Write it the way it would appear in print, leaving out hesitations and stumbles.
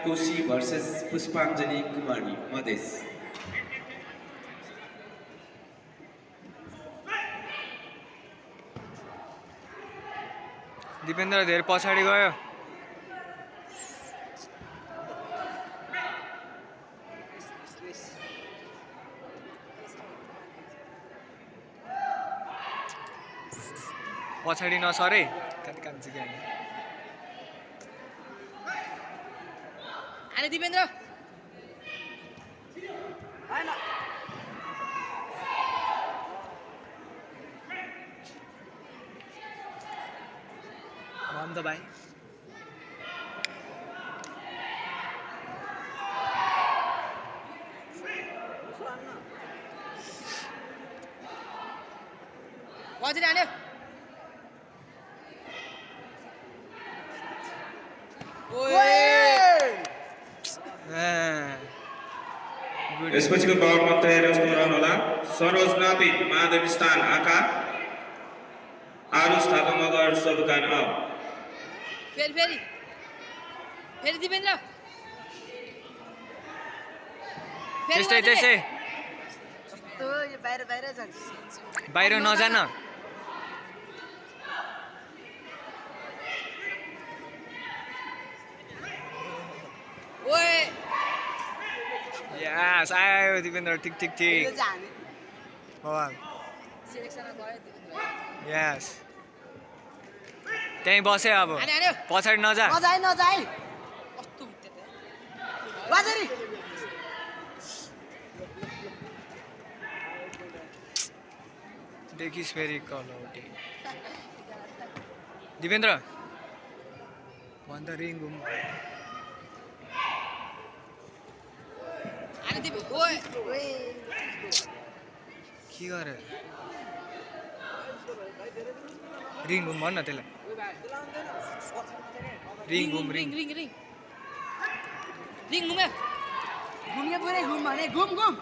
Koshi versus पुष्पाञ्जली कुमारी मधेस। दिपेन्द्र धेरै पछाडि गयो। पछाडि नसरे कान्छी गाडी। आने दिपेन्द्र बन्द भाइ। वजिर आने यसपछिको दौडमा तयार रहनुहोला। सरोज नापी माधव स्थान आकार आरुष थापा मगर सबुकान अब फेरि फेरि फेरि दिपेन्द्र त्यस्तै त्यस्तै बाहिर नजान। ओए यस आयो दिपेन्द्र। ठिक ठिक ठिक हो सिलेक्सनमा गयो दिपेन्द्र यस। त्यहीँ बसे अब आने आने पछाडि नजा। नजाए नजाए कस्तो भित्ते त वजिरी देखिस् फेरि कलौटी। दिपेन्द्र भन्दा रिङ घुम। आने दिपे ओए के गरे रिङ घुम भन् न त्यसलाई। रिङ घुम रिङ। रिङ रिङ रिङ घुम्यो घुम्यो पुरै घुम भने घुम घुम